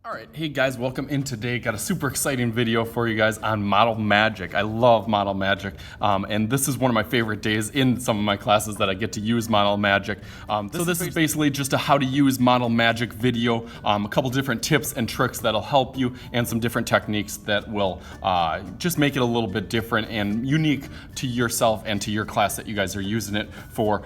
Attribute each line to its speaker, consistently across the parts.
Speaker 1: All right, hey guys, welcome in today. Got a super exciting video for you guys on Model Magic. I love Model Magic, and this is one of my favorite days in some of my classes that I get to use Model Magic. This is basically just a how to use Model Magic video, a couple different tips and tricks that'll help you, and some different techniques that will just make it a little bit different and unique to yourself and to your class that you guys are using it for,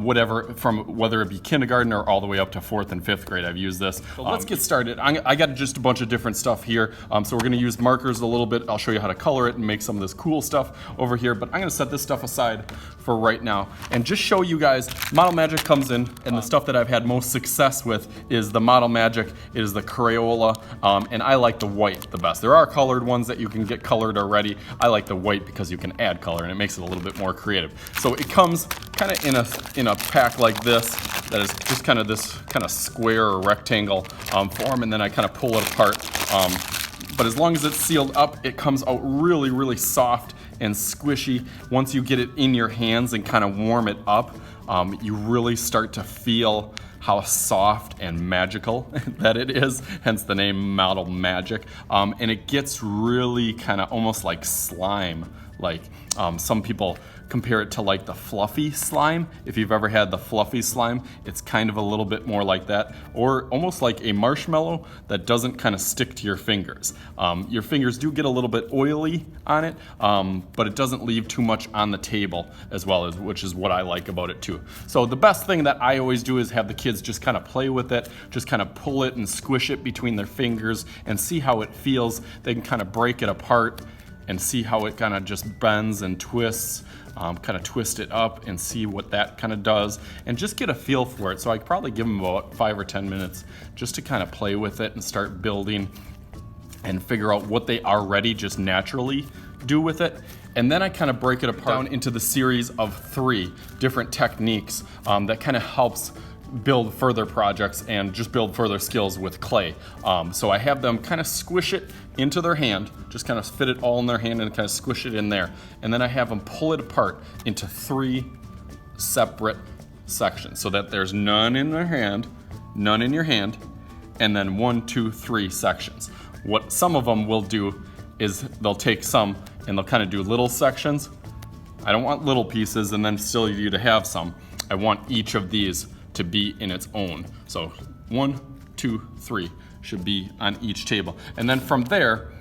Speaker 1: whether it be kindergarten or all the way up to 4th and 5th grade. I've used this. So let's get started. I got just a bunch of different stuff here. So we're gonna use markers a little bit. I'll show you how to color it and make some of this cool stuff over here, but I'm gonna set this stuff aside for right now and just show you guys Model Magic comes in, and the stuff that I've had most success with is the Model Magic, is the Crayola, and I like the white the best. There are colored ones that you can get colored already. I like the white because you can add color and it makes it a little bit more creative. So it comes kind of in a pack like this that is just kind of this kind of square or rectangle form, and then I kind of pull it apart. But as long as it's sealed up, it comes out really, really soft and squishy. Once you get it in your hands and kind of warm it up, you really start to feel how soft and magical that it is, hence the name Model Magic. And it gets really kind of almost like slime. Like some people compare it to like the fluffy slime. If you've ever had the fluffy slime, it's kind of a little bit more like that, or almost like a marshmallow that doesn't kind of stick to your fingers. Your fingers do get a little bit oily on it, but it doesn't leave too much on the table as well, which is what I like about it too. So the best thing that I always do is have the kids just kind of play with it, just kind of pull it and squish it between their fingers and see how it feels. They can kind of break it apart and see how it kind of just bends and twists, kind of twist it up and see what that kind of does, and just get a feel for it. So I could probably give them about 5 or 10 minutes just to kind of play with it and start building and figure out what they already just naturally do with it. And then I kind of break it apart down into the series of 3 different techniques that kind of helps build further projects and just build further skills with clay. So I have them kind of squish it into their hand, just kind of fit it all in their hand and kind of squish it in there. And then I have them pull it apart into 3 separate sections so that there's none in their hand, none in your hand, and then 1, 2, 3 sections. What some of them will do is they'll take some and they'll kind of do little sections. I don't want little pieces and then still you to have some. I want each of these to be in its own. So 1, 2, 3 should be on each table. And then from there,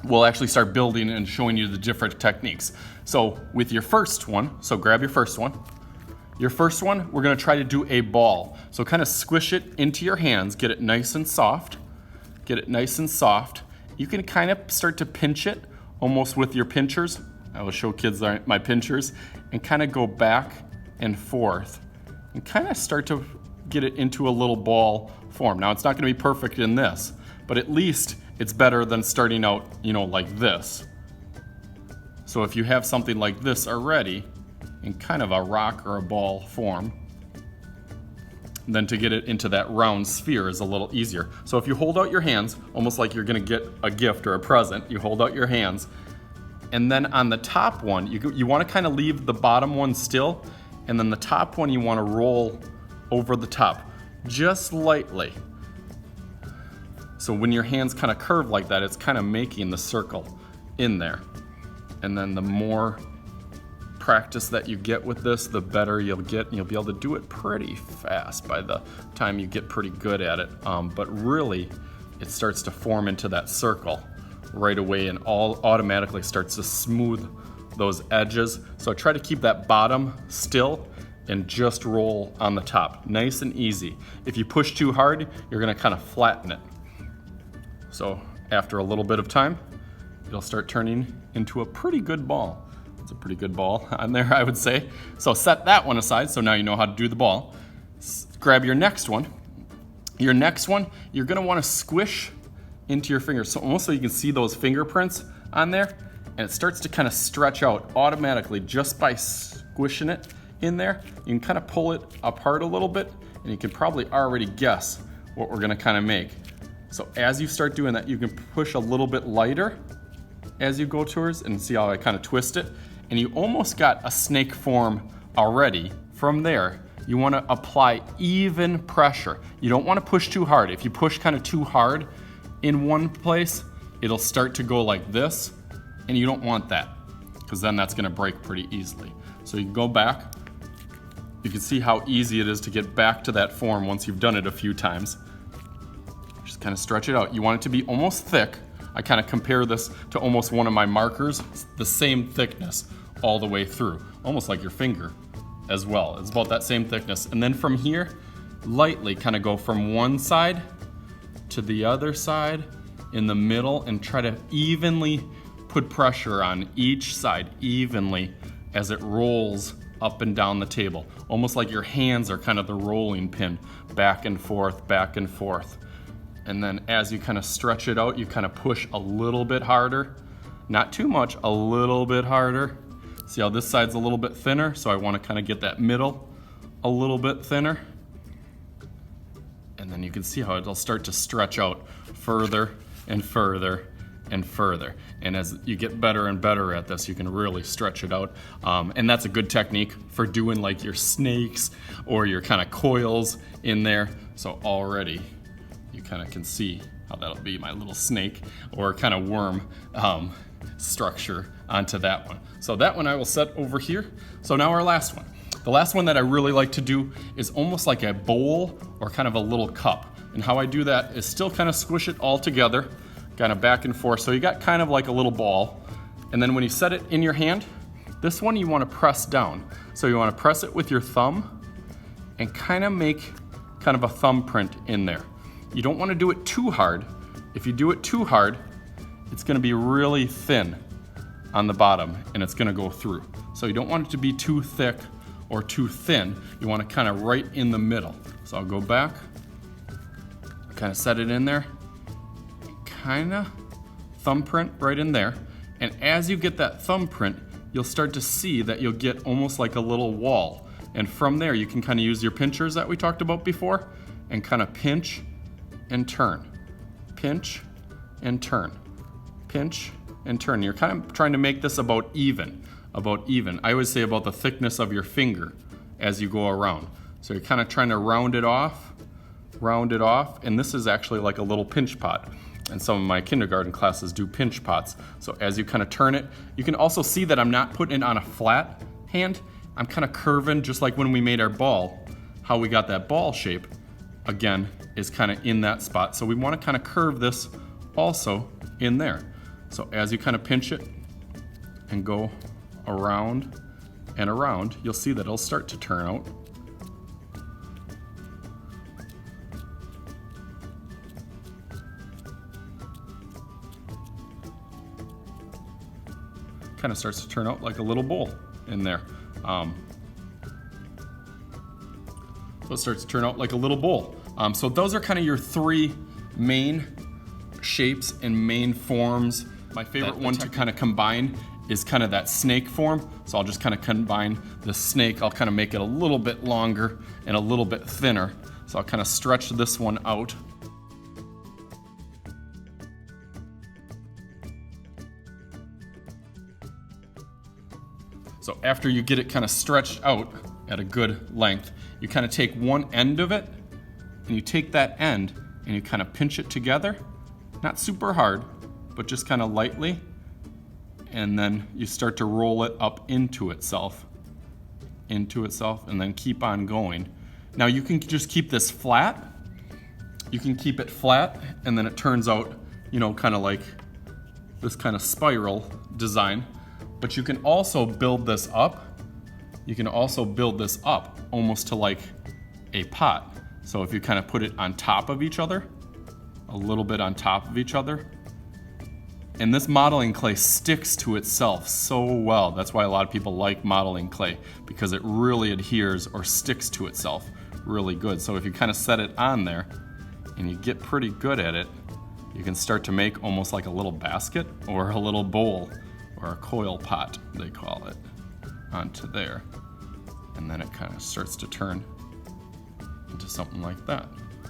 Speaker 1: we'll actually start building and showing you the different techniques. So with your first one, so grab your first one. Your first one, we're gonna try to do a ball. So kind of squish it into your hands, get it nice and soft. Get it nice and soft. You can kind of start to pinch it almost with your pinchers. I will show kids my pinchers, and kind of go back and forth and kind of start to get it into a little ball form. Now it's not gonna be perfect in this, but at least it's better than starting out, like this. So if you have something like this already in kind of a rock or a ball form, then to get it into that round sphere is a little easier. So if you hold out your hands, almost like you're gonna get a gift or a present, you hold out your hands, and then on the top one, you wanna kind of leave the bottom one still, and then the top one you want to roll over the top, just lightly. So when your hands kind of curve like that, it's kind of making the circle in there. And then the more practice that you get with this, the better you'll get, and you'll be able to do it pretty fast by the time you get pretty good at it. But really, it starts to form into that circle right away and automatically starts to smooth those edges. So try to keep that bottom still and just roll on the top, nice and easy. If you push too hard, you're gonna kind of flatten it. So after a little bit of time, it'll start turning into a pretty good ball. It's a pretty good ball on there, I would say. So set that one aside, so now you know how to do the ball. Grab your next one. Your next one, you're gonna wanna squish into your fingers, so almost so you can see those fingerprints on there. And it starts to kind of stretch out automatically just by squishing it in there. You can kind of pull it apart a little bit, and you can probably already guess what we're gonna kind of make. So as you start doing that, you can push a little bit lighter as you go towards, and see how I kind of twist it. And you almost got a snake form already. From there, you want to apply even pressure. You don't want to push too hard. If you push kind of too hard, in one place, it'll start to go like this, and you don't want that, because then that's gonna break pretty easily. So you can go back. You can see how easy it is to get back to that form once you've done it a few times. Just kind of stretch it out. You want it to be almost thick. I kind of compare this to almost one of my markers. It's the same thickness all the way through, almost like your finger as well. It's about that same thickness. And then from here, lightly kind of go from one side to the other side in the middle and try to evenly put pressure on each side evenly as it rolls up and down the table. Almost like your hands are kind of the rolling pin, back and forth, back and forth. And then as you kind of stretch it out, you kind of push a little bit harder. Not too much, a little bit harder. See how this side's a little bit thinner? So I want to kind of get that middle a little bit thinner. And then you can see how it'll start to stretch out further and further and further. And as you get better and better at this, you can really stretch it out. And that's a good technique for doing like your snakes or your kind of coils in there. So already you kind of can see how that'll be my little snake or kind of worm structure onto that one. So that one I will set over here. So now our last one. The last one that I really like to do is almost like a bowl or kind of a little cup. And how I do that is still kind of squish it all together, kind of back and forth. So you got kind of like a little ball. And then when you set it in your hand, this one you want to press down. So you want to press it with your thumb and kind of make kind of a thumbprint in there. You don't want to do it too hard. If you do it too hard, it's going to be really thin on the bottom and it's going to go through. So you don't want it to be too thick or too thin. You want to kind of right in the middle. So I'll go back, kind of set it in there, kind of thumbprint right in there. And as you get that thumbprint, you'll start to see that you'll get almost like a little wall. And from there, you can kind of use your pinchers that we talked about before and kind of pinch and turn, pinch and turn, pinch and turn. You're kind of trying to make this about even. I always say about the thickness of your finger as you go around. So you're kind of trying to round it off, and this is actually like a little pinch pot. And some of my kindergarten classes do pinch pots. So as you kind of turn it, you can also see that I'm not putting it on a flat hand. I'm kind of curving, just like when we made our ball. How we got that ball shape, again, is kind of in that spot. So we want to kind of curve this also in there. So as you kind of pinch it and go around and around, you'll see that it'll start to turn out. Kind of starts to turn out like a little bowl in there. So it starts to turn out like a little bowl. So those are kind of your three main shapes and main forms. My favorite one to kind of combine is kind of that snake form. So I'll just kind of combine the snake. I'll kind of make it a little bit longer and a little bit thinner. So I'll kind of stretch this one out. So after you get it kind of stretched out at a good length, you kind of take one end of it and you take that end and you kind of pinch it together. Not super hard, but just kind of lightly. And then you start to roll it up into itself, and then keep on going. Now you can just keep this flat. You can keep it flat, and then it turns out, you know, kind of like this kind of spiral design. But you can also build this up. You can also build this up almost to like a pot. So if you kind of put it on top of each other, a little bit on top of each other, and this modeling clay sticks to itself so well. That's why a lot of people like modeling clay, because it really adheres or sticks to itself really good. So if you kind of set it on there and you get pretty good at it, you can start to make almost like a little basket or a little bowl or a coil pot, they call it, onto there. And then it kind of starts to turn into something like that,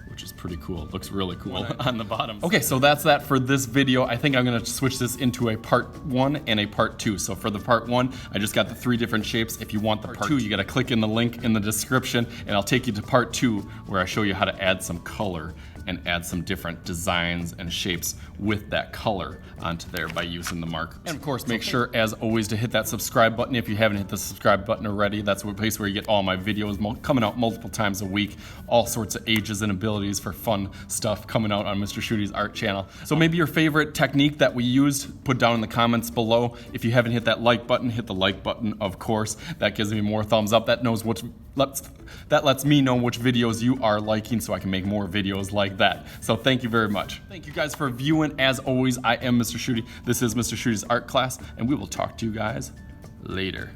Speaker 1: which is pretty cool. It looks really cool on the bottom. Okay, so that's that for this video. I think I'm gonna switch this into a part 1 and a part 2. So for the part 1, I just got the 3 different shapes. If you want the part 2, you gotta click in the link in the description, and I'll take you to part 2, where I show you how to add some color and add some different designs and shapes with that color onto there by using the markers. And of course, make sure, as always, to hit that subscribe button if you haven't hit the subscribe button already. That's a place where you get all my videos coming out multiple times a week, all sorts of ages and abilities for fun stuff coming out on Mr. Shooty's art channel. So maybe your favorite technique that we used, put down in the comments below. If you haven't hit that like button, hit the like button, of course. That gives me more thumbs up. That lets me know which videos you are liking so I can make more videos like that. So thank you very much. Thank you guys for viewing. As always, I am Mr. Shooty. This is Mr. Shooty's art class, and we will talk to you guys later.